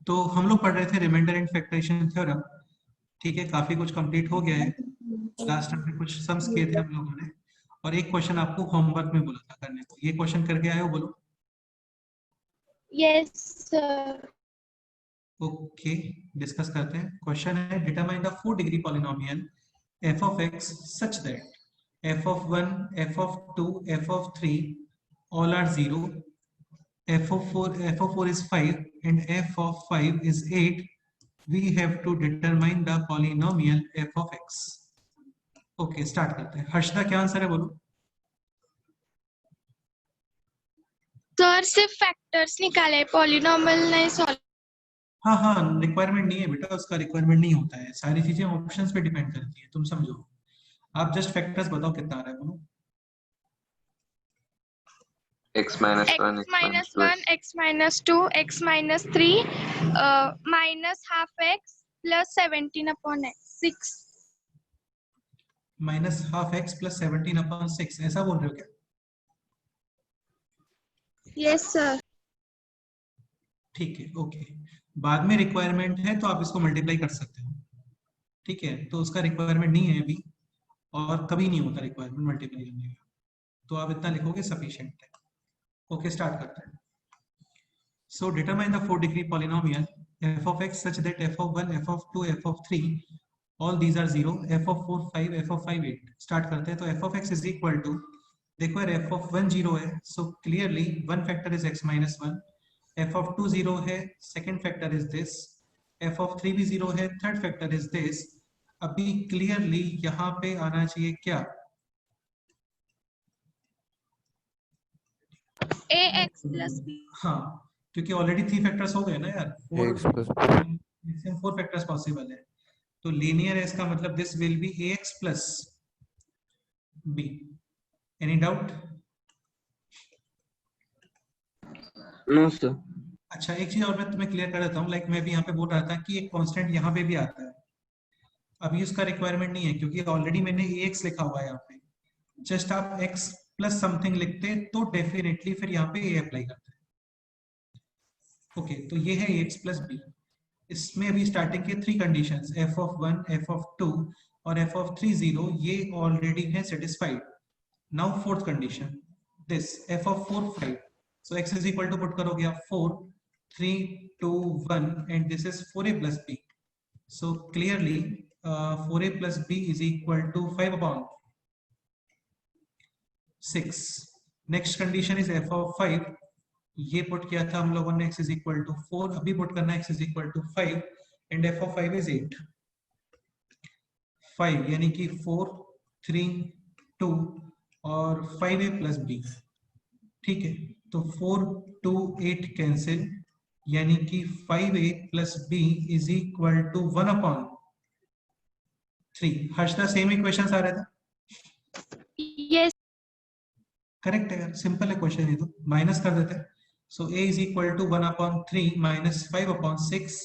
तो हम लोग पढ़ रहे थे रिमाइंडर एंड फैक्टराइजेशन थ्योरम। ठीक है, काफी कुछ कंप्लीट हो गया है। लास्ट टाइम में कुछ सम्स किए थे हम लोगों ने, और एक क्वेश्चन आपको होमवर्क में बोला था करने को। ये क्वेश्चन करके आए हो? बोलो। Yes sir. ओके, डिस्कस करते हैं। क्वेश्चन है, determine the 4 degree polynomial f of x such that f of 1, f of 2, f of 3 all are 0, f of 4 is 5 and f of 5 is 8. We have to determine the polynomial f of x. Okay, start करते हैं। हर्षदा, क्या answer है बोलो। Sir सिर्फ factors निकाले, polynomial नहीं solve. हाँ हाँ, रिक्वायरमेंट नहीं है बेटा, उसका रिक्वायरमेंट नहीं होता है। सारी चीजें ऑप्शंस पे डिपेंड करती है, तुम समझो। आप जस्ट फैक्टर्स बताओ कितना आ रहा है बोलो। x minus 1, x minus 1, x minus 2, x minus 3, minus half x plus 17 upon x, 6. Minus half x plus 17/6, ऐसा बोल रहे हो क्या? Yes sir. ठीक है, ओके। बाद में रिक्वायरमेंट है तो आप इसको मल्टीप्लाई कर सकते हो। ठीक है, तो उसका रिक्वायरमेंट नहीं है अभी, और कभी नहीं होता रिक्वायरमेंट मल्टीप्लाई करने का, तो आप इतना लिखोगे सफिशिएंट है। ओके, स्टार्ट करते हैं। So determine the 4 degree polynomial f of x such that f of 1, f of 2, f of 3 all these are 0, f of 4 5, f of 5 8। Start करते हैं। तो f of x is equal to, देखो यार f of 1 0 है, so clearly one factor is x minus 1, f of 2 0 है, second factor is this, f of 3 भी 0 है, third factor is this. अभी क्लियरली यहाँ पे आना चाहिए क्या? ax plus b। हाँ, क्योंकि ऑलरेडी 3 फैक्टर्स हो गए ना यार, 4 फैक्टर्स पॉसिबल है। तो लीनियर है, इसका मतलब this will be ax plus b। Any doubt? No sir. अच्छा, एक चीज और मैं तुम्हें क्लियर कर देता हूँ। लाइक मैं भी यहाँ पे बोल रहा था कि एक कांस्टेंट यहाँ पे भी आता है। अभी उसका रिक्वायरमेंट नहीं है, क्योंकि ऑलरेडी मैंने ax लिखा हुआ है यहाँ पे। जस्ट आप x प्लस समथिंग लिखते तो डेफिनेटली फिर यहाँ पे a अप्लाई करते। ओके, तो ये है ax प्लस b। इसमें अभी स्टार्टिंग के 3 conditions f of 1, f of 2 और f of 3 0, ये ऑलरेडी है satisfied. Now fourth condition, this f of 4 5, so x is equal to put करोगे आप 4 3 2 1 and this is 4a plus b, so clearly 4a plus b is equal to 5 upon 6। Next condition is f of 5, ये put किया था हम लोगों ने x is equal to 4, अभी put करना है x is equal to 5 and f of 5 is 8 5, यानी कि 4 3 2 और 5a plus b। ठीक है, तो 4 2 8 कैंसिल, यानी कि 5a plus b is equal to 1 upon 3। Harshada, same equation आ रहा था? यस। करेक्ट है यार, सिंपल है क्वेश्चन। ये तो माइनस कर देते हैं। सो a is equal to 1 upon 3 minus 5 upon 6,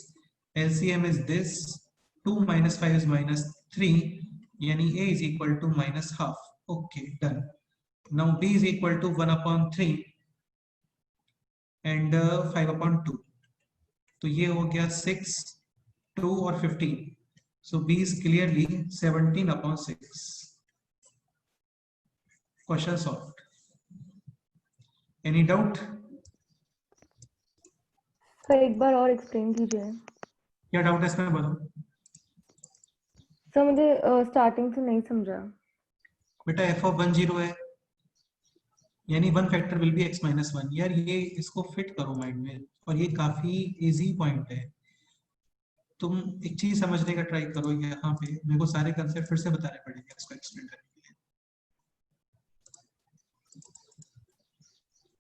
LCM is this, 2 minus 5 is minus 3, यानी a is equal to minus half। okay, done। now b is equal to 1 upon 3 and 5 upon 2, तो ये हो गया 6 2 और 15, so b is clearly 17 upon 6। Question solved. Any doubt? Sir एक बार और explain कीजिए। क्या डाउट है इसमें, बताओ। सर मुझे स्टार्टिंग से नहीं समझा। बेटा f of 1 0 है, यानी one factor will be x minus 1। यार ये इसको फिट करो माइंड में, और ये काफी इजी पॉइंट है। तुम एक चीज समझने का ट्राई करो, यहाँ पे मेरे को सारे कंसेप्ट फिर से बताने पड़ेंगे इसको एक्सप्लेन करने के लिए।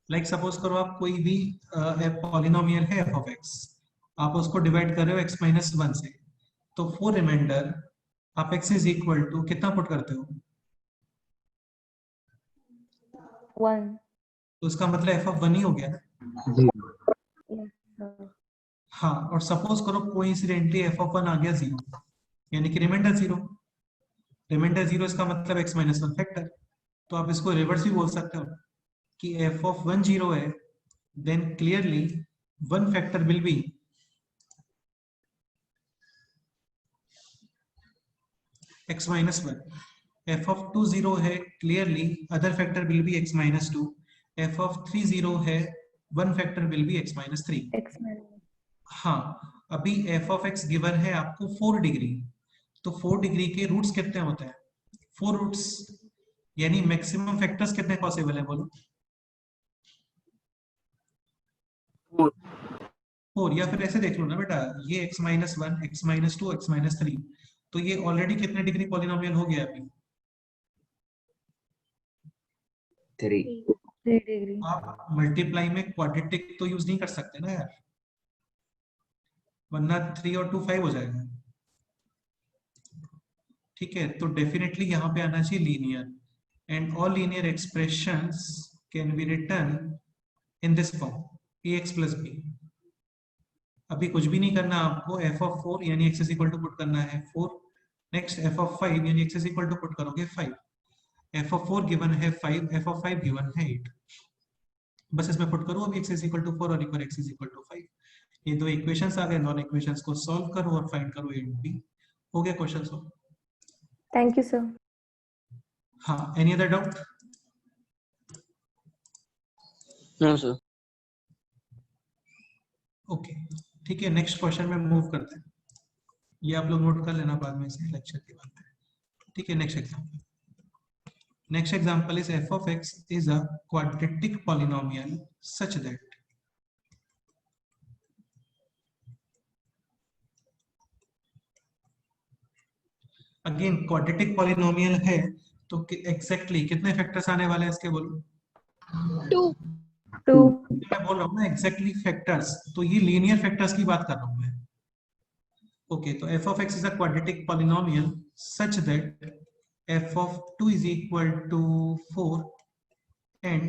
लाइक सपोज करो आप कोई भी पॉलिनोमियल है f of x, आप उसको डिवाइड कर रहे हो x minus 1 से, तो फॉर रिमाइंडर आप x इज इक्वल टू कितना पुट करते हो? 1। तो उसका मतलब f of 1 ही हो गया ना। Yes sir. हाँ, और सपोज करो कोइंसिडेंटली f of 1 आ गया 0, यानी कि रिमाइंडर 0। रिमाइंडर 0 इसका मतलब x minus 1 फैक्टर। तो आप इसको रिवर्स भी बोल सकते हो कि f of 1 0 है, then clearly one factor will be x minus 1. f of 2 0 है, clearly other factor will be x minus 2. f of 3 0 है, one factor will be x minus 3. X minus. हाँ, अभी f of x गिवन है आपको 4 degree, तो 4 degree के roots कितने होते हैं? 4 रूट्स, यानी मैक्सिमम फैक्टर्स कितने पॉसिबल है बोलो? 4, या फिर ऐसे देख लो ना बेटा, ये x minus 1, x minus 2, x minus 3, तो ये ऑलरेडी कितने डिग्री पॉलिनोमियल हो गया अभी? 3. 3 degree. आप मल्टीप्लाई में क्वाड्रेटिक तो यूज नहीं कर सकते ना यार, वरना 3 और 2 5 हो जाएगा। ठीक है, तो डेफिनेटली यहाँ पे आना चाहिए linear, and all linear expressions can be written in this form ax plus b। अभी कुछ भी नहीं करना आपको, f of 4 यानी x is equal to put करना है 4, नेक्स्ट f of 5 यानी x is equal to put करोगे 5, f of 4 गिवन है 5, f of 5 गिवन है 8, बस इसमें पुट करो अभी x is equal to 4 और equal x is equal to 5। ये दो इक्वेशंस आ गए, दोनों इक्वेशंस को सॉल्व करो और फाइंड करो a and b। हो गया question solve. Thank you, sir. हाँ, any other doubt? No, sir. Okay, ठीक है, नेक्स्ट क्वेश्चन में मूव करते हैं, ये आप लोग नोट कर लेना बाद में से लेक्चर के बाद। ठीक है, next example. Next example is f of x is a quadratic polynomial such that again quadratic polynomial है, तो एग्जैक्टली कितने फैक्टर्स आने वाले हैं इसके बोलो? 2. 2. मैं बोल रहा हूँ ना एग्जैक्टली फैक्टर्स, तो ये लीनियर फैक्टर्स की बात कर रहा हूँ मैं। ओके, तो f of x is a quadratic polynomial such that f of 2 is equal to 4 and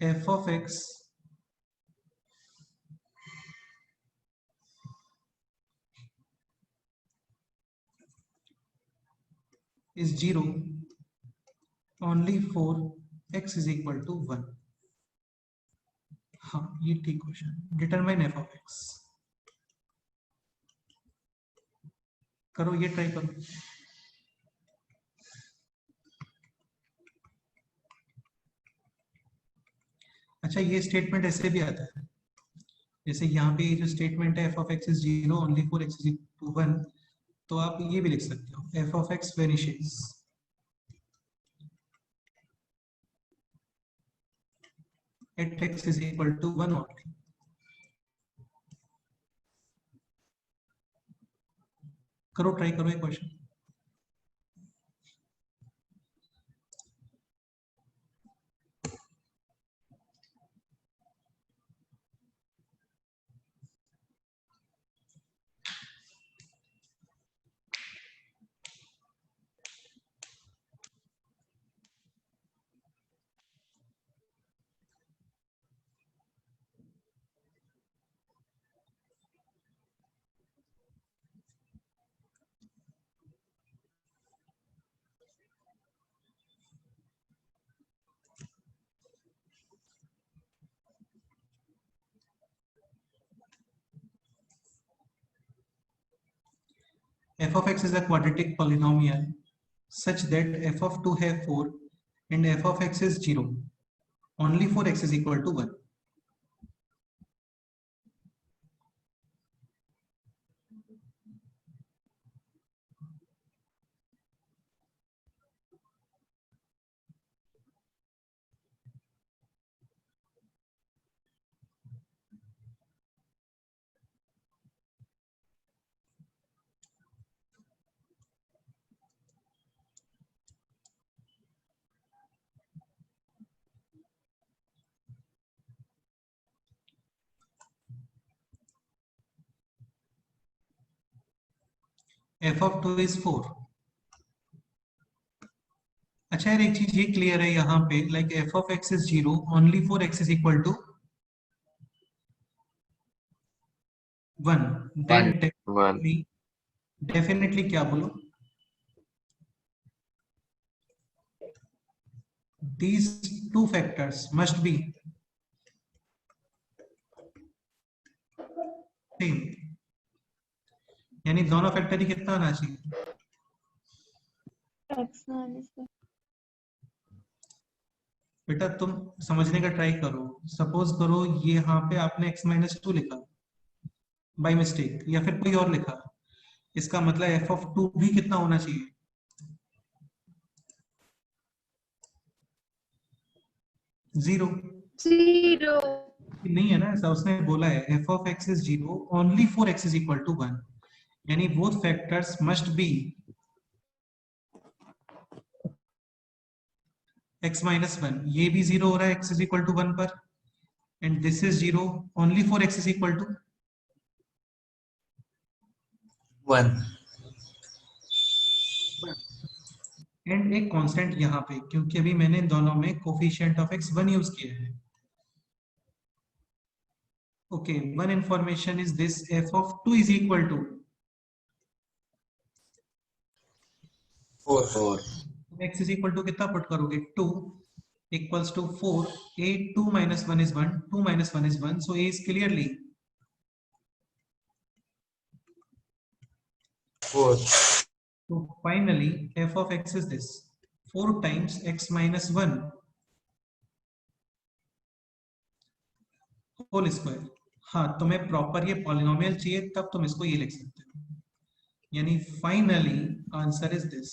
f of x is 0 only for x is equal to 1। हाँ, ये ठीक question. Determine f of x, करो ये try करो। अच्छा, ये statement ऐसे भी आता है, जैसे यहाँ पे ये जो स्टेटमेंट है f of x is 0 only for x is equal to 1, तो आप ये भी लिख सकते हो f of x vanishes at x is equal to 1 only। करो, ट्राई करो ये question. f of x is a quadratic polynomial such that f of 2 है 4 and f of x is 0 only for x is equal to 1। f of 2 is 4। अच्छा यार, एक चीज ये clear है यहाँ पे, like f of x is 0 only for x is equal to 1, then 1. definitely क्या बोलो, these two factors must be same। यानी दोनों फैक्टर ही कितना आना चाहिए? x minus 1. बेटा तुम समझने का ट्राई करो। सपोज करो ये यहाँ पे आपने x-2 लिखा बाय मिस्टेक, या फिर कोई और लिखा, इसका मतलब f(2) भी कितना होना चाहिए? 0। 0. नहीं है ना ऐसा, उसने बोला है f(x) is 0 only for x is equal to 1, यानी both factors must be x minus 1। ये भी 0 हो रहा है x is equal to 1 पर, and this is 0 only for x is equal to 1। And एक कांस्टेंट यहाँ पे, क्योंकि अभी मैंने दोनों में कोफिशिएंट ऑफ x 1 यूज किया है। Okay, one information is this, f(2) is equal to 4। x is equal to कितना पुट करोगे? 2 equals to 4। a 2 minus 1 is 1, 2 minus 1 is 1, so a is clearly 4। so finally f of x is this 4 times x minus 1 whole square. हाँ, तुम्हें proper ये polynomial चाहिए तब तुम इसको ये लिख सकते हो, यानी फाइनली आंसर इज दिस।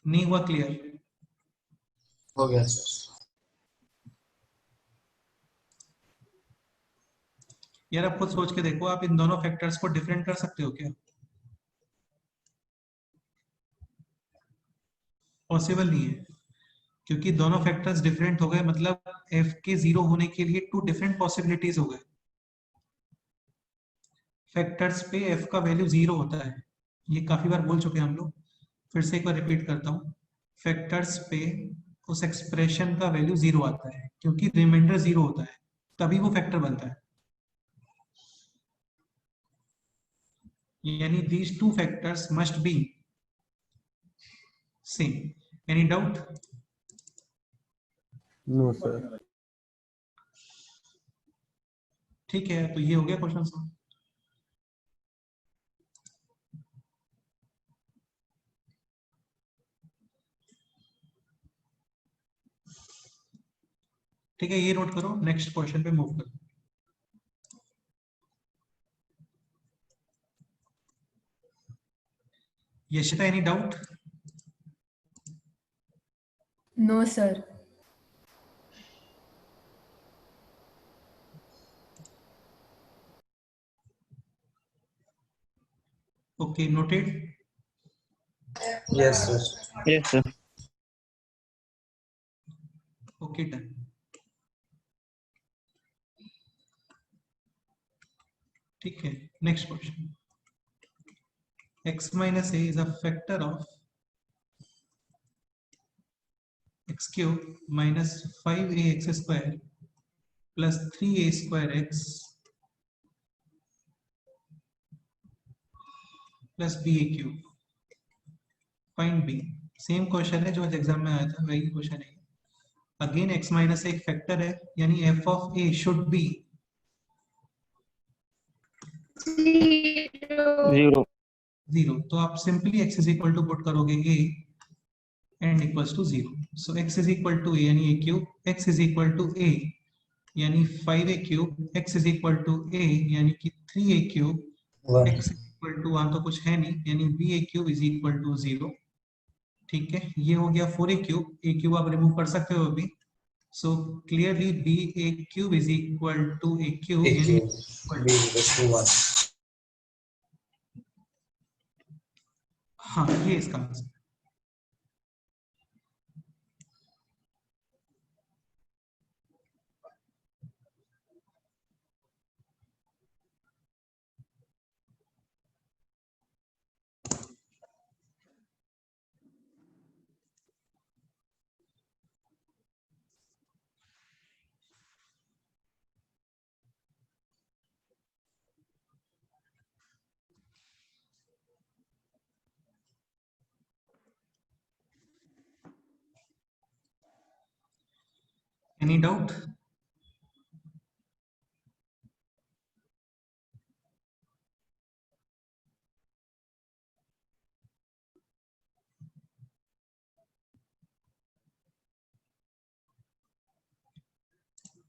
नहीं हुआ क्लियर? हो गया सर। यार आप खुद सोच के देखो, आप इन दोनों फैक्टर्स को डिफरेंट कर सकते हो क्या? पॉसिबल नहीं है, क्योंकि दोनों फैक्टर्स डिफरेंट हो गए, मतलब f के 0 होने के लिए 2 डिफरेंट पॉसिबिलिटीज हो गए। फैक्टर्स पे f का वैल्यू 0 होता है, ये काफी बार बोल चुके हैं हम लोग, फिर से एक बार रिपीट करता हूँ। फैक्टर्स पे उस एक्सप्रेशन का वैल्यू 0 आता है, क्योंकि रिमाइंडर 0 होता है, तभी वो फैक्टर बनता है। यानी these two factors must be same. Any doubt? No sir. ठीक है, तो ये हो गया क्वेश्चन सॉल्व। ठीक है, ये नोट करो, नेक्स्ट क्वेश्चन पे मूव करो। Yashita, any doubt? No sir. Okay, noted. Yes sir. Yes sir. Okay, done. ठीक है, next question. x minus a is a factor of x cube minus 5ax square plus 3a square x plus ba cube। Find b। Same question है जो आज exam में आया था, वही question है। अगेन x माइनस एक फैक्टर है, यानी f of a should be 0. 0। तो आप simply x is equal to put करोगे a and equals to 0। So x is equal to a यानी a cube, x is equal to a यानी 5a cube, x is equal to a यानी कि 3a cube, x is equal to वहां तो कुछ है नहीं, यानी ba cube is equal to 0। ठीक है, ये हो गया 4a क्यूब, a क्यूब आप रिमूव कर सकते हो अभी। So clearly ba cube is equal to a cube यानी हाँ, ये इसका answer. Any doubt?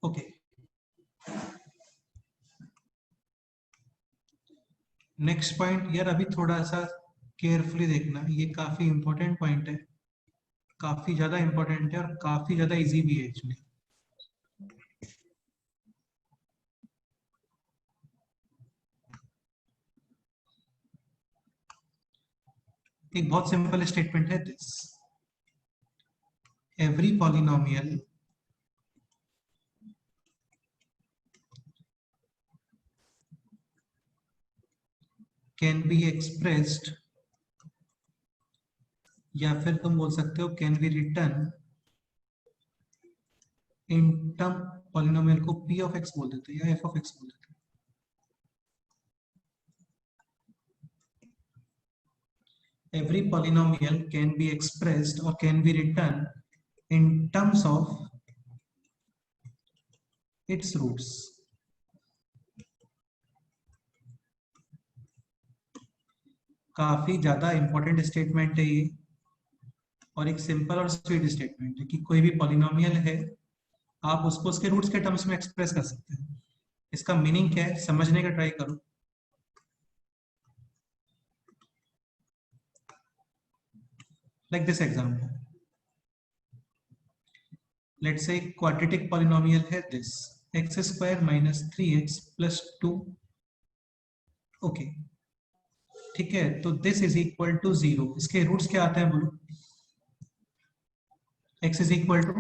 Okay, next point यार, अभी थोड़ा सा केयरफुली देखना, ये काफी इंपॉर्टेंट पॉइंट है, काफी ज्यादा इंपॉर्टेंट है और काफी ज्यादा इजी भी है एक्चुअली। एक बहुत सिंपल स्टेटमेंट है this, every polynomial can be expressed, या फिर तुम बोल सकते हो can be return in term, polynomial को p ऑफ x बोल देते हैं या f ऑफ x बोल देते हैं। Every polynomial can be expressed or can be written in terms of its roots. काफी ज्यादा इंपॉर्टेंट स्टेटमेंट है ये, और एक सिंपल और स्वीट स्टेटमेंट है कि कोई भी पॉलिनोमियल है, आप उसको उसके रूट्स के टर्म्स में एक्सप्रेस कर सकते हैं। इसका मीनिंग क्या है समझने का ट्राई करो। Like this example, let's say quadratic polynomial है this, x square minus 3x plus 2, okay ठीक है, तो this is equal to 0, इसके रूट्स क्या आते हैं बोलो? x is equal to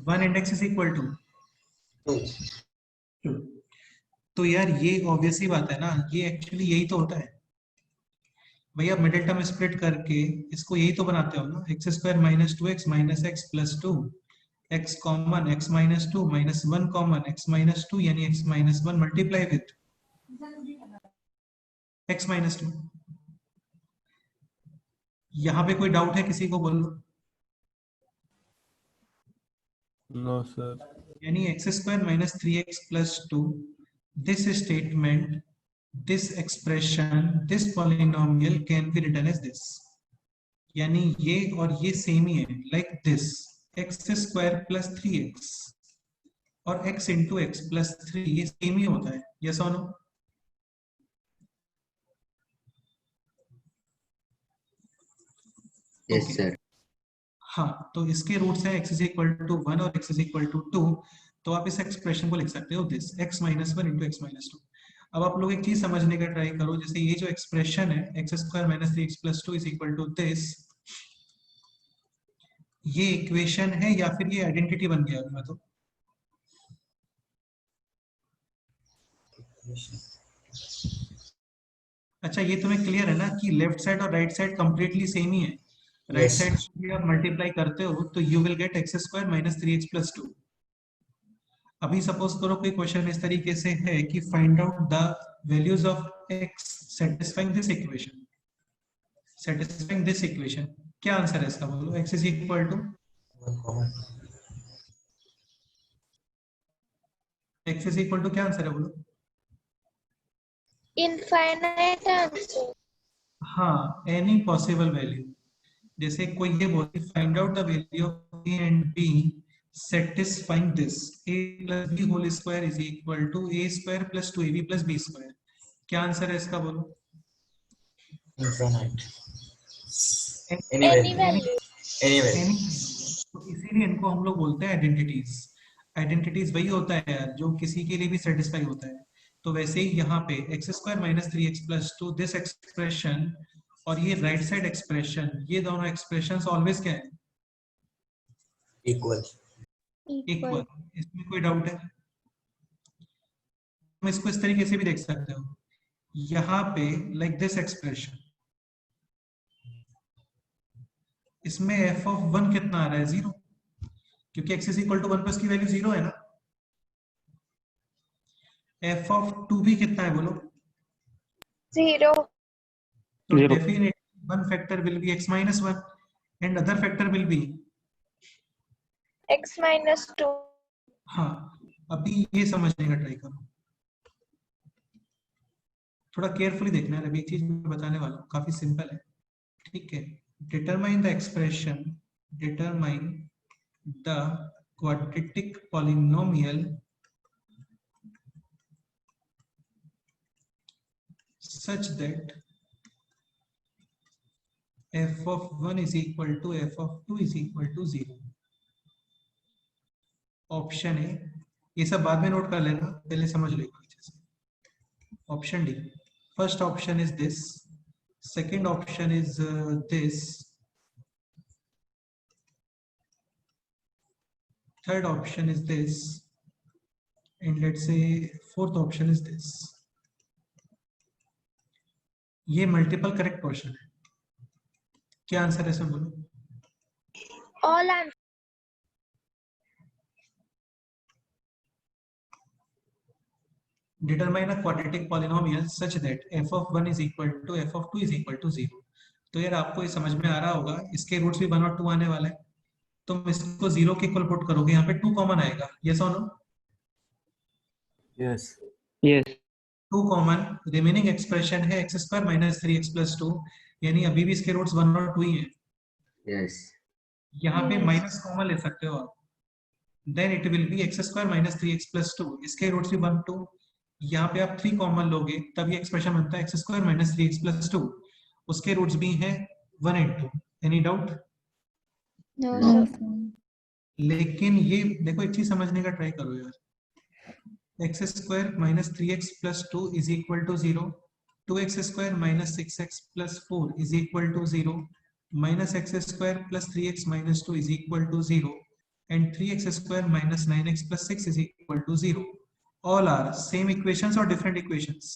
1 and x is equal to 2। तो यार ये ऑब्वियस ही बात है ना, ये एक्चुअली यही तो होता है भैया, मिडिल टर्म स्प्लिट करके इसको यही तो बनाते हो ना, x square minus 2x minus x plus 2, x common x minus 2 minus 1 common x minus 2, यानी x minus 1 multiply with x minus 2। यहाँ पे कोई डाउट है किसी को, बोलो? No sir. यानी x square minus 3x plus 2, this statement, this expression, this polynomial can be written as this, यानी ये और ये सेम ही है, like this, x square plus 3x और x into x plus 3 ये सेम ही होता है, yes or no? Yes sir. हाँ, तो इसके रूट्स हैं x is equal to 1 और x is equal to 2, तो आप इस एक्सप्रेशन को लिख सकते हो this, x minus 1 into x minus 2। अब आप लोग एक चीज समझने का ट्राई करो, जैसे ये जो एक्सप्रेशन है x square minus 3x plus 2 is equal to this, ये इक्वेशन है या फिर ये आइडेंटिटी बन गया? मैं तो अच्छा, ये तुम्हें क्लियर है ना कि लेफ्ट साइड और राइट साइड कंप्लीटली सेम ही है? राइट साइड से आप मल्टीप्लाई करते हो तो you will get x square minus 3x plus 2। अभी सपोज करो कोई क्वेश्चन इस तरीके से है कि find out the values of x satisfying this equation, satisfying this equation, क्या आंसर है इसका बोलो? x is equal to क्या आंसर है बोलो? Infinite answer. हाँ, एनी पॉसिबल वैल्यू। जैसे कोई ये बोले find out the value of a and b satisfying this, a plus b whole square is equal to a square plus 2ab plus b square, क्या answer है इसका बोलो? Infinite. Any value. तो इसीलिए इनको हम लोग बोलते हैं आइडेंटिटीज। आइडेंटिटीज वही होता है यार जो किसी के लिए भी सेटिस्फाई होता है। तो वैसे ही यहाँ पे x square minus 3x plus 2 this expression और ये राइट साइड एक्सप्रेशन, ये दोनों एक्सप्रेशंस ऑलवेज क्या है? Equal. इक्वल। इसमें कोई डाउट है? हम इसको इस तरीके से भी देख सकते हो, यहाँ पे लाइक दिस एक्सप्रेशन, इसमें f ऑफ 1 कितना आ रहा है? 0, क्योंकि x is equal to 1 plus की वैल्यू 0 है ना। f ऑफ 2 भी कितना है बोलो? 0। तो definitely one factor will be x minus 1 and other factor will be x minus 2। हाँ, अभी ये समझने का ट्राई करो, थोड़ा केयरफुली देखना है। अभी एक चीज मैं बताने वाला हूँ, काफी सिंपल है, ठीक है? Determine the expression, determine the quadratic polynomial such that f of 1 is equal to f of 2 is equal to 0. Option A, ये सब बाद में नोट कर लेना, पहले समझ लेगा अच्छे से. Option D, first option is this, second option is this, third option is this, and let's say fourth option is this. ये मल्टीपल करेक्ट क्वेश्चन है. क्या आंसर है सब बोलो. All answer. Determine a quadratic polynomial such that f of 1 is equal to f of 2 is equal to 0. तो यार आपको ये समझ में आ रहा होगा, इसके रूट्स भी 1 और 2 आने वाले हैं. तुम इसको 0 के इक्वल पुट करोगे, यहाँ पे 2 कॉमन आएगा. यस और no? Yes. Yes. 2 common, remaining expression है x square minus 3x plus 2, यानी अभी भी इसके रूट्स 1 और 2 ही हैं. Yes. यहाँ पे माइनस कॉमन ले सकते हो आप, then it will be x square minus 3x plus 2, इसके रूट्स भी 1 2. यहाँ पे आप 3 कॉमन लोगे तब ये एक्सप्रेशन बनता है x square minus 3x plus 2, उसके रूट्स भी हैं 1 and 2. Any doubt? No, No, sir. sir. लेकिन ये देखो, एक चीज समझने का ट्राई करो यार. x square minus 3x plus 2 is equal to 0, 2x square minus 6x plus 4 is equal to 0, minus x square plus 3x minus 2 is equal to 0, and 3x square minus 9x plus 6 is equal to 0. All are same equations or different equations?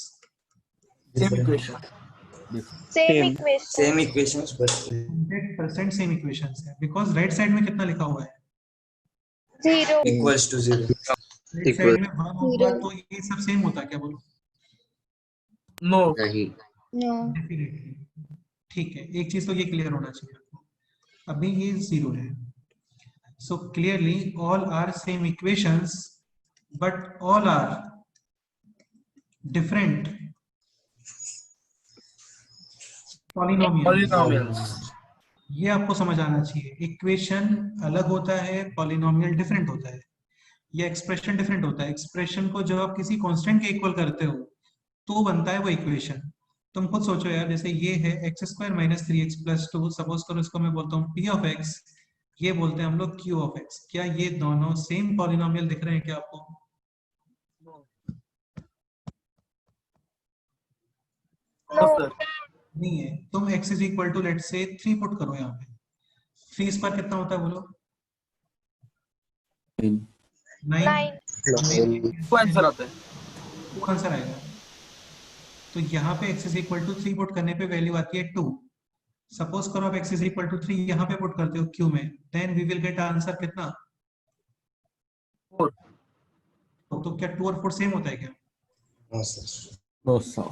Same equation. Same equation. Same equations, but 100% same equations है, because right side में कितना लिखा हुआ है? 0. equals to 0. Right side में 1 होगा तो ये सब सेम होता है क्या बोलो? No. Nahi. No. Definitely. ठीक है, एक चीज तो ये क्लियर होना चाहिए आपको. अभी ये 0 है. So clearly all are same equations, but all are different polynomials. ये आपको समझ आना चाहिए. इक्वेशन अलग होता है, पॉलिनोमियल डिफरेंट होता है, या एक्सप्रेशन डिफरेंट होता है. एक्सप्रेशन को जब आप किसी कांस्टेंट के इक्वल करते हो तो बनता है वो इक्वेशन. तुम खुद सोचो यार, जैसे ये है x square minus 3x plus 2, suppose करो इसको मैं बोलता हूँ p ऑफ x, ये बोलते हैं हम लोग q ऑफ x. क्या ये दोनों सेम पॉलिनोमियल दिख रहे हैं क्या आपको? No. नहीं है. तुम x is equal to let's say 3 put करो यहाँ पे. 3 स्क्वायर कितना होता है बोलो? 9. 9. वो आंसर आता है. वो आंसर आएगा. तो यहाँ पे x is equal to 3 put करने पे वैल्यू आती है 2. सपोज करो आप x इज इक्वल टू 3 यहाँ पे पुट करते हो q में, then we will get answer कितना? 4. तो क्या 2 और 4 सेम होता है क्या? No, sir. No, sir.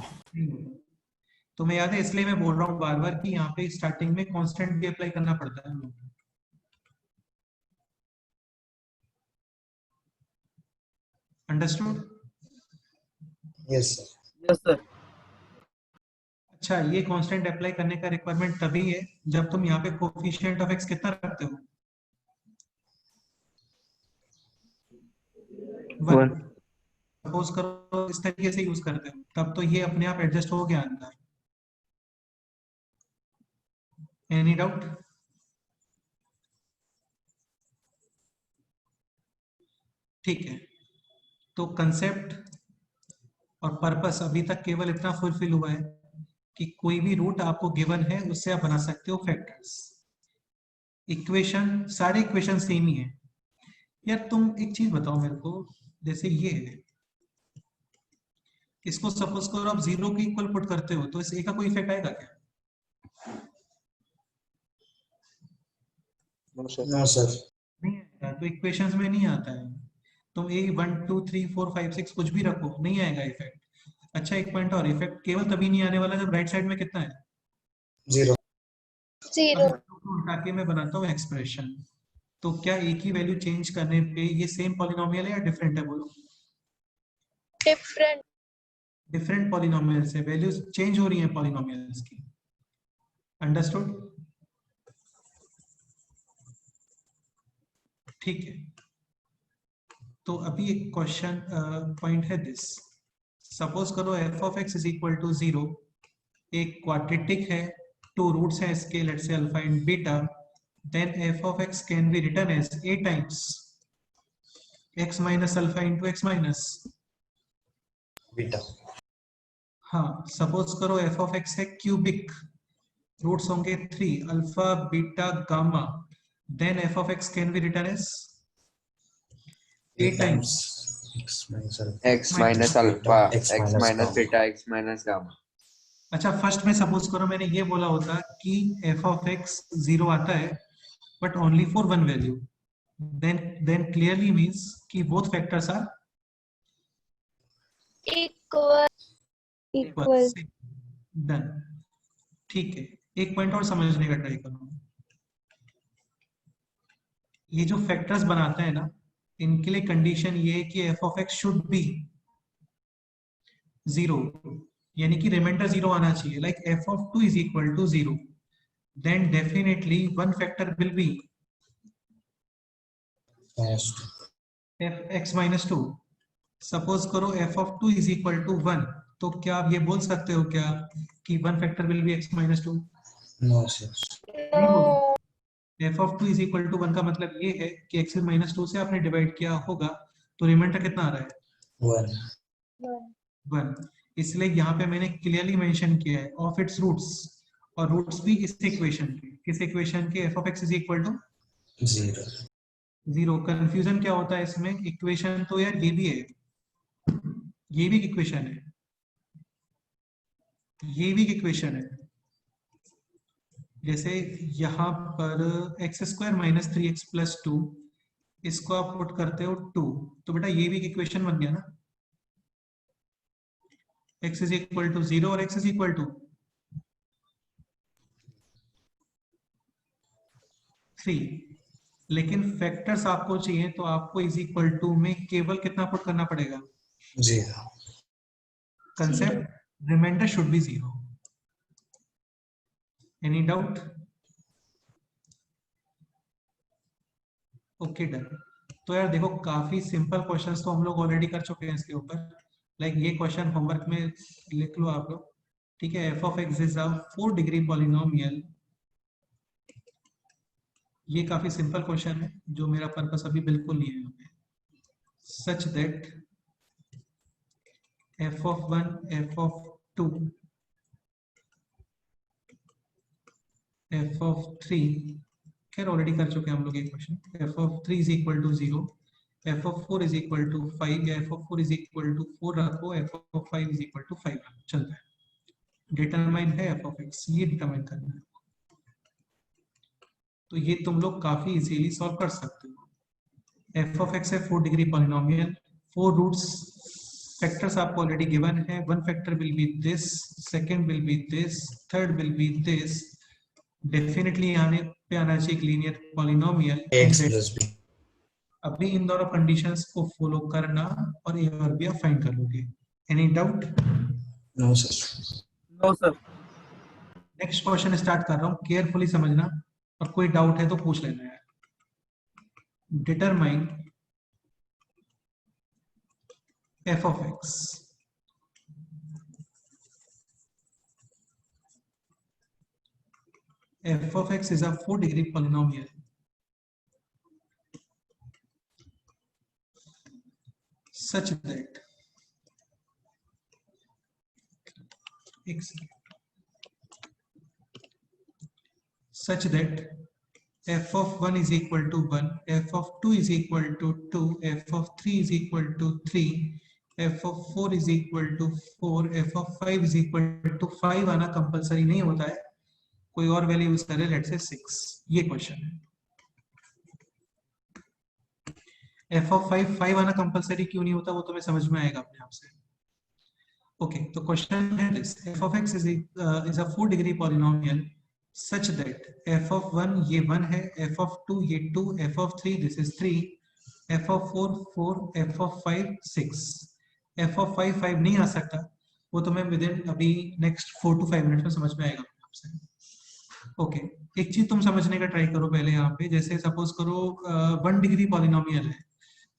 तो मैं याद है, इसलिए मैं बोल रहा हूँ बार बार कि यहाँ पे स्टार्टिंग में कांस्टेंट भी अप्लाई करना पड़ता है. Understood? Yes, sir. Yes, sir. अच्छा, ये कांस्टेंट अप्लाई करने का रिक्वायरमेंट तभी है जब तुम यहाँ पे कोफिशिएंट ऑफ x कितना रखते हो? 1. सपोज करो इस तरीके से यूज करते हो, तब तो ये अपने आप एडजस्ट हो गया अंदर. Any doubt? ठीक है, तो कंसेप्ट और पर्पस अभी तक केवल इतना फुलफिल हुआ है कि कोई भी रूट आपको गिवन है उससे आप बना सकते हो फैक्टर्स. इक्वेशन, सारे इक्वेशन सेम ही है. यार तुम एक चीज बताओ मेरे को, जैसे ये है, इसको सपोज करो आप 0 के इक्वल पुट करते हो तो इस a का कोई इफेक्ट आएगा क्या? No, sir. नहीं आएगा. तो इक्वेशंस में नहीं आता है. तुम a 1 2 3 4 5 6 कुछ भी रखो, नहीं आएगा इफेक्ट. अच्छा, एक पॉइंट और, इफेक्ट केवल तभी नहीं आने वाला जब राइट साइड में कितना है? 0. 0. उल्टा के मैं बनाता हूँ एक्सप्रेशन, तो क्या a की वैल्यू चेंज करने पे ये सेम पॉलिनोमियल है या डिफरेंट है बोलो? Different. डिफरेंट पॉलिनोमियल्स है, वैल्यूज चेंज हो रही हैं पॉलिनोमियल्स की. अंडरस्टूड? ठीक है, तो अभी एक क्वेश्चन पॉइंट है दिस, सपोज करो f of x is equal to 0, एक क्वाड्रेटिक है, 2 रूट्स हैं इसके, let's say alpha and beta, then f of x can be written as a times x minus alpha into x minus beta. हाँ, suppose करो f of x है cubic, roots होंगे 3 alpha beta gamma, then f of x can be written as a times x minus alpha x minus alpha, x x minus minus gamma. beta, x minus gamma. अच्छा, first में suppose करो मैंने ये बोला होता कि f of x 0 आता है but only for one value, then clearly means कि both factors are equal. Equal. Done. ठीक है, एक पॉइंट और समझने का ट्राई करो, ये जो फैक्टर्स बनाते हैं ना, इनके लिए कंडीशन ये है कि f of x should be 0, यानी कि रिमाइंडर 0 आना चाहिए, like f of 2 is equal to 0, then definitely one factor will be minus 2 f x minus 2. Suppose करो f of 2 is equal to 1, तो क्या आप ये बोल सकते हो क्या कि one factor will be x minus 2? no sir No. f of 2 is equal to 1 का मतलब ये है कि x minus 2 से आपने डिवाइड किया होगा, तो रिमाइंडर कितना आ रहा है? 1 1। इसलिए यहाँ पे मैंने क्लियरली मेंशन किया है ऑफ इट्स रूट्स, और रूट्स भी इस इक्वेशन के, किस इक्वेशन के? f of x is equal to 0 0। Confusion क्या होता है इसमें? इक्वेशन तो यार ये भी है, ये भी इक्वेशन है, ये भी इक्वेशन है। जैसे यहाँ पर x square minus 3x plus 2, इसको आप पुट करते हो 2, तो बेटा ये भी इक्वेशन बन गया ना, x इज इक्वल टू 0 और x इज इक्वल टू 3। लेकिन फैक्टर्स आपको चाहिए तो आपको इज इक्वल टू में केवल कितना पुट करना पड़ेगा? 0 concept, reminder should be 0। Any doubt? Okay, done. तो यार देखो, काफी सिंपल क्वेश्चंस तो हम लोग ऑलरेडी कर चुके हैं इसके ऊपर, लाइक ये क्वेश्चन होमवर्क में लिख लो आप लोग, ठीक है। f of x is a 4 degree polynomial, ये काफी सिंपल क्वेश्चन है, जो मेरा पर्पस अभी बिल्कुल नहीं है, such that f of 1, f of 2, f of 3, खैर ऑलरेडी कर चुके हैं हम लोग ये question, f of 3 is equal to 0, f of 4 is equal to 5, या f of 4 is equal to 4 रखो, f of 5 is equal to 5 रखो, चलता है। डिटरमाइन है f of x, ये डिटरमाइन करना है, तो ये तुम लोग काफी इजीली सॉल्व कर सकते हो। f of x है 4 डिग्री पॉलिनोमियल, 4 रूट्स, फैक्टर्स आपको ऑलरेडी गिवन है, one factor will B this, second will be this, third will be this, definitely आने पे आना चाहिए एक linear polynomial. x plus b अभी इन दोनों कंडीशंस को फॉलो करना और a और b आप फाइंड कर लोगे। Any doubt? no sir No, sir. Next question start कर रहा हूँ, केयरफुली समझना, और कोई डाउट है तो पूछ लेना यार। Determine f of x, f of x is a 4 degree polynomial such that f of 1 is equal to 1, f of 2 is equal to 2, f of 3 is equal to 3, f of 4 is equal to 4, f of 5 is equal to 5 आना compulsory नहीं होता है, कोई और value use करे, let's say 6। ये question है। f of 5 आना कंपलसरी क्यों नहीं होता वो तो मैं समझ में आएगा अपने आप से। ओके, तो क्वेश्चन है this, f of x is a 4 degree polynomial such that f of 1 ये 1 है, f of 2 ये 2, f of 3 this is 3, f of 4 4, f of 5 6, f of 5 5 नहीं आ सकता, वो तो मैं विद इन अभी नेक्स्ट 4 to 5 मिनट्स में समझ में आएगा आपसे। ओके, एक चीज तुम समझने का ट्राई करो पहले यहाँ पे, जैसे सपोज करो 1 डिग्री पॉलिनोमियल है,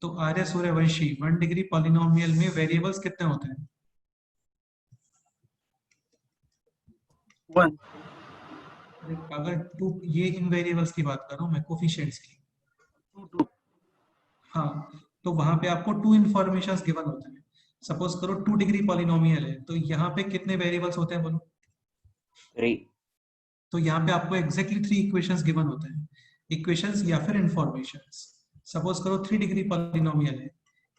तो आर्य सूर्यवंशी 1 डिग्री पॉलिनोमियल में वेरिएबल्स कितने होते हैं? 1. अगर टू, ये इन वेरिएबल्स की बात कर रहा हूँ मैं, कोफिशिएंट्स की। 2. हाँ, तो वहां पे आपको 2 इंफॉर्मेशंस गिवन होते हैं। सपोज करो 2 डिग्री पॉलिनोमियल है, तो यहाँ पे कितने वेरिएबल्स होते हैं बोलो? 3. तो यहाँ पे आपको एग्जैक्टली 3 इक्वेशंस गिवन होते हैं, इक्वेशंस या फिर इंफॉर्मेशंस। सपोज करो 3 डिग्री पॉलिनोमियल है,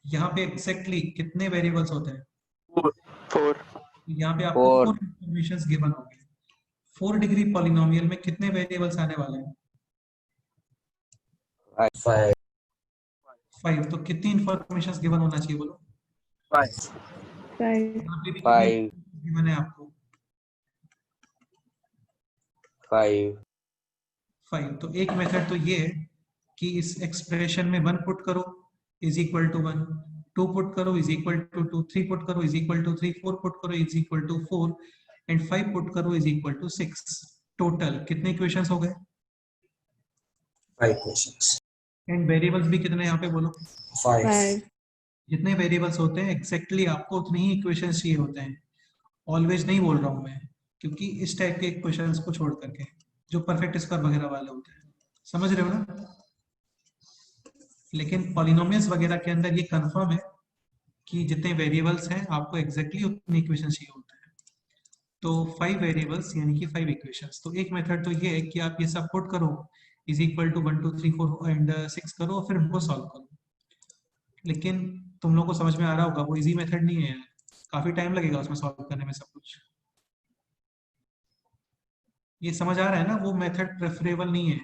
यहाँ पे एग्जैक्टली कितने वेरिएबल्स होते हैं? 4. यहाँ पे आपको 4. 4 इंफॉर्मेशंस गिवन होंगे। 4 डिग्री पॉलिनोमियल में कितने वेरिएबल्स आने वाले हैं? 5. 5। तो कितनी इंफॉर्मेशंस गिवन होना चाहिए बोलो? 5. 5. यहाँ पे भी 5. गिवन है आपको 5. 5। तो एक मेथड तो ये है कि इस एक्सप्रेशन में 1 पुट करो इज इक्वल टू 1, 2 पुट करो इज इक्वल टू 2, 3 पुट करो इज इक्वल टू 3, 4 पुट करो is equal to 4 and 5 put करो इज इक्वल टू 6। टोटल कितने इक्वेशंस हो गए? 5 questions. एंड वेरिएबल्स भी कितने यहाँ पे बोलो? 5. 5. जितने वेरिएबल्स होते हैं एग्जैक्टली आपको उतने ही इक्वेशंस चाहिए होते हैं। ऑलवेज नहीं बोल रहा हूँ मैं, क्योंकि इस टाइप के इक्वेशंस को छोड़ करके जो परफेक्ट स्क्वायर वगैरह वाले होते हैं, समझ रहे हो ना? लेकिन पॉलिनोमियल्स वगैरह के अंदर ये कंफर्म है कि जितने वेरिएबल्स हैं आपको एग्जैक्टली उतने इक्वेशन चाहिए होते हैं। तो 5 वेरिएबल्स यानी कि 5 इक्वेशंस। तो एक मेथड तो ये है कि आप ये सब पुट करो इज इक्वल टू 1 2 3 4 एंड 6 करो, फिर उनको सॉल्व करो। लेकिन तुम लोग को समझ में आ रहा होगा वो इजी मेथड नहीं है यार, काफी टाइम लगेगा उसमें सॉल्व करने में सब कुछ। ये समझ आ रहा है ना, वो मेथड प्रेफरेबल नहीं है।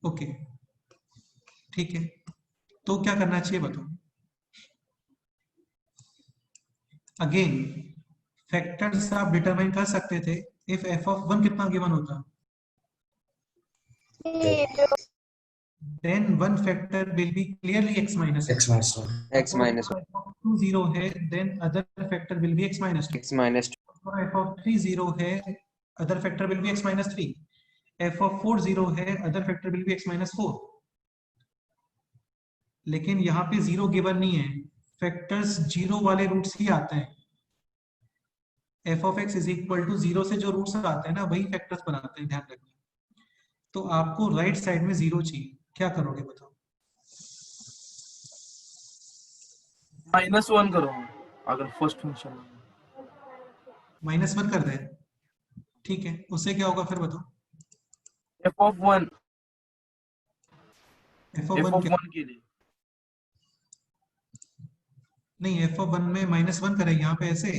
ओके ठीक है, तो क्या करना चाहिए बताओ? अगेन फैक्टर्स आप डिटरमाइन कर सकते थे इफ एफ ऑफ 1 कितना गिवन होता, then one factor will be clearly x minus 1. X minus 1. X minus 1. f of 2 0 है, then other factor will be x minus 2. X minus 2. f of 3 0 है, other factor will be x minus 3. f of 4 0 है, other factor will be x minus 4. लेकिन यहाँ पे 0 given नहीं है, factors 0 वाले roots ही आते हैं। f of x is equal to 0 से जो रूट्स आते हैं ना वही फैक्टर्स बनाते हैं, ध्यान रखना। तो आपको राइट साइड में 0 चाहिए, क्या करोगे बताओ? -1 करो अगर फर्स्ट फंक्शन -1 कर दे, ठीक है, उससे क्या होगा फिर बताओ? f of 1 f of 1 के लिए नहीं, f of 1 में -1 करें यहाँ पे ऐसे।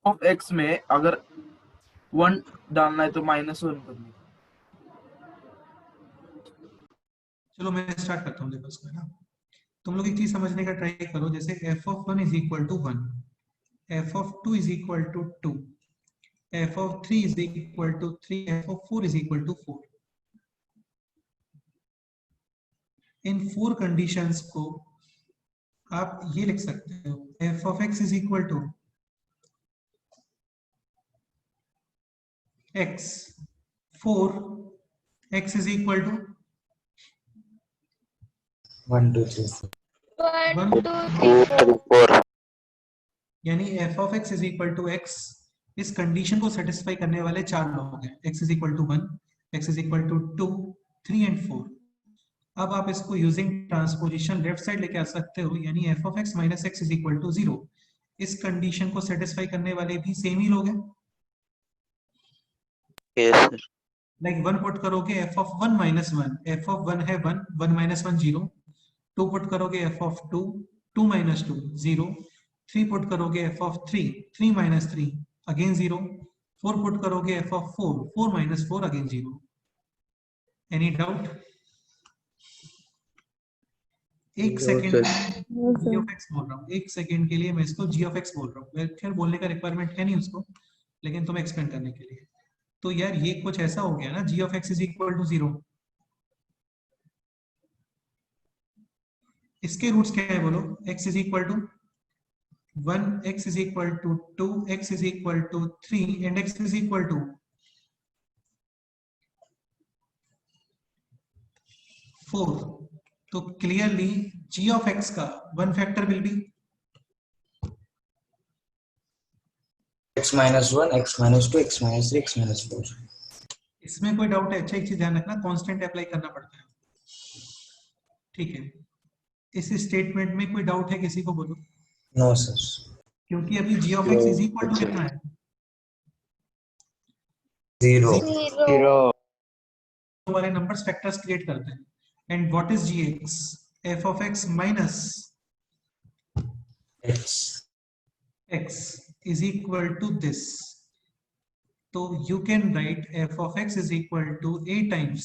of x में अगर 1 डालना है तो -1 करना। चलो मैं स्टार्ट करता हूँ, देखो इसको ना, तुम लोग एक चीज समझने का ट्राई करो। जैसे f of 1 is equal to 1, f of 2 is equal to 2, f of 3 is equal to 3, f of 4 is equal to 4। इन 4 कंडीशंस को आप ये लिख सकते हो, f of x is equal to x 4, x is equal to 1 2 3 4. 1 2 3 4। यानी f of x is equal to x, इस condition को सेटिस्फाई करने वाले 4 लोग हैं, x is equal to 1, x is equal to 2, 3 and 4। अब आप इसको यूजिंग ट्रांसपोजिशन लेफ्ट साइड लेके आ सकते हो, यानी f of x minus x is equal to 0, इस कंडीशन को सेटिस्फाई करने वाले भी सेम ही लोग हैं। Yes, sir. लाइक 1 पुट करोगे f of 1 minus 1, f of 1 है 1, 1 माइनस 1 0, 2 पुट करोगे f of 2, 2 माइनस 2 0, 3 पुट करोगे f of 3, 3 minus 3 again 0, 4 put करोगे f of 4, 4 minus 4 again 0। Any doubt? एक सेकेंड g of x बोल रहा हूँ, एक सेकेंड के लिए मैं इसको g of x बोल रहा हूँ, खैर बोलने का रिक्वायरमेंट है नहीं उसको, लेकिन तुम्हें एक्सप्लेन करने के लिए। तो यार ये कुछ ऐसा हो गया ना, g of x is equal to 0, इसके रूट्स क्या है बोलो? x is equal to 1, x is equal to 2, x is equal to 3 and x is equal to 4. तो क्लियरली g ऑफ x का one factor will be x minus 1, x minus 2, x minus 3, x minus 4. इसमें कोई doubt है? अच्छा, एक चीज ध्यान रखना, कांस्टेंट अप्लाई करना पड़ता है, ठीक है? इस स्टेटमेंट में कोई डाउट है किसी को? बोलो। No, sir. क्योंकि अभी g of x is equal to कितना है? 0. 0. हमारे नंबर्स फैक्टर्स क्रिएट करते हैं। And what is gx? f of x minus x is equal to this. तो you can write f of x is equal to a times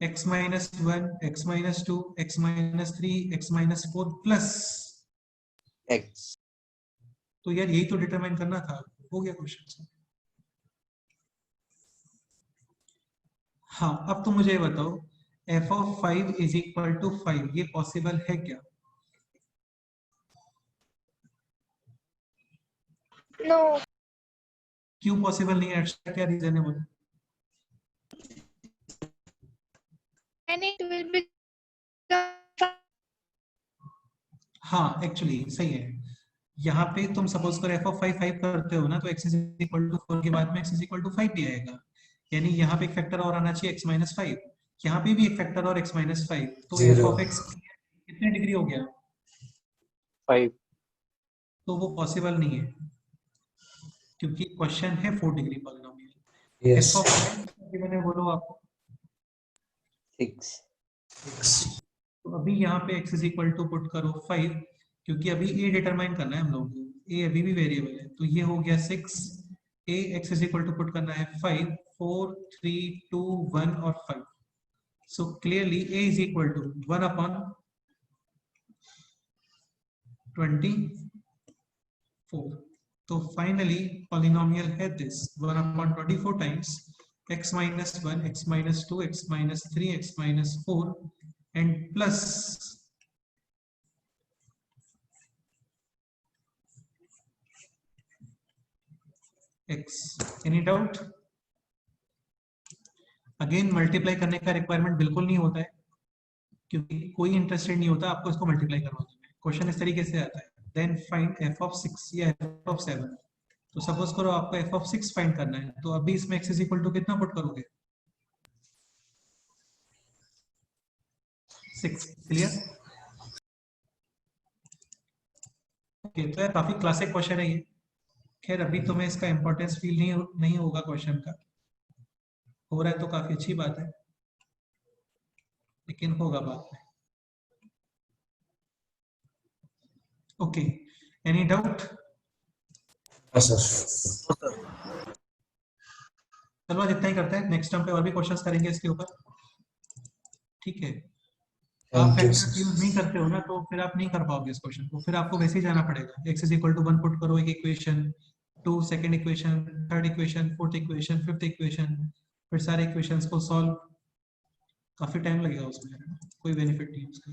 x minus 1, x minus 2, x minus 3, x minus 4 plus X. तो यार यही तो determine करना था। हो गया question. हाँ, अब तो मुझे ये बताओ, f of 5 is equal to 5 ये पॉसिबल है क्या? No. क्यों पॉसिबल नहीं है? एक्स्ट्रा क्या रीजन है बोलो? And it will be हाँ, एक्चुअली सही है। यहाँ पे तुम सपोज करो f of 5 5 करते हो ना, तो x is equal to 4 के बाद में x is equal to 5 भी आएगा। यानी यहाँ पे एक फैक्टर और आना चाहिए x minus 5, यहाँ पे भी एक फैक्टर और x minus 5, तो f of x कितने डिग्री हो गया? 5. तो वो पॉसिबल नहीं है, क्योंकि क्वेश्चन है 4 degree polynomial. Yes. f of x मैंने बोलो आपको 6. तो अभी यहाँ पे x is equal to put करो 5, क्योंकि अभी a डिटरमाइन करना है हम लोगों को, a अभी भी वेरिएबल है, तो ये हो गया 6, a x is equal to put करना है 5, 4, 3, 2, 1 और 5. So clearly a is equal to 1 upon 24. तो फाइनली पॉलिनोमियल है this 1 upon 24 times x minus 1, x minus 2, x minus 3, x minus 4 and plus x. Any doubt? Again multiply करने का requirement बिल्कुल नहीं होता है, क्योंकि कोई इंटरेस्टेड नहीं होता आपको इसको मल्टीप्लाई करवाने में। क्वेश्चन इस तरीके से आता है, देन फाइंड f of 6 या f of 7। तो सपोज करो आपको f of 6 फाइंड करना है, तो अभी इसमें x is equal to कितना पुट करोगे? 6। क्लियर? ओके, तो यार काफी क्लासिक क्वेश्चन है ये। खैर अभी तुम्हें इसका इंपॉर्टेंस फील नहीं होगा क्वेश्चन का, हो रहा है तो काफी अच्छी बात है, लेकिन होगा बाद में। Okay, any doubt? No, sir. चलो आज इतना ही करते हैं, नेक्स्ट टाइम पे और भी क्वेश्चंस करेंगे इसके ऊपर, ठीक है? आप Thank you, factors sir. Use नहीं करते हो ना, तो फिर आप नहीं कर पाओगे इस क्वेश्चन को, फिर आपको वैसे ही जाना पड़ेगा। x is equal to 1 put करो, एक equation, 2 second equation, third equation, fourth equation, fifth equation, फिर सारे इक्वेशंस को सॉल्व, काफी टाइम लगेगा उसमें, कोई बेनिफिट नहीं उसका।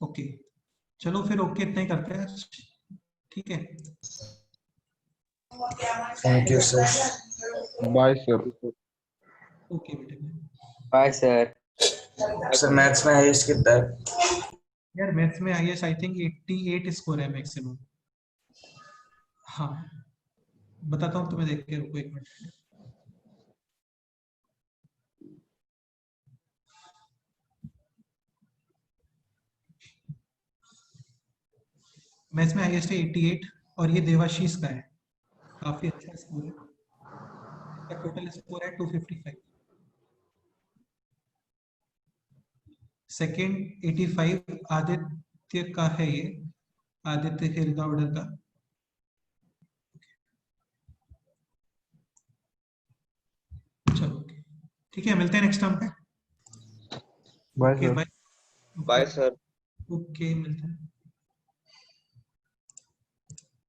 ओके, चलो फिर ओके इतना ही करते हैं, ठीक है? Thank you, sir. Bye, sir. Okay बेटे। Bye, sir. Sir, maths में highest कितना है? यार मैथ्स में आईएएस आई थिंक 88 स्कोर है मैक्सिमम। हाँ, बताता हूँ तुम्हें, देख के रुको एक मिनट। मैथ्स में हाईएस्ट है 88 और ये देवाशीष का है, काफी अच्छा स्कोर है। इसका टोटल स्कोर है 255। सेकंड 85 आदित्य का है, ये आदित्य हिरदावडर का। चलो ठीक है, मिलते हैं नेक्स्ट टाइम पे। Bye, okay sir. Bye. Bye, sir. Okay मिलते हैं।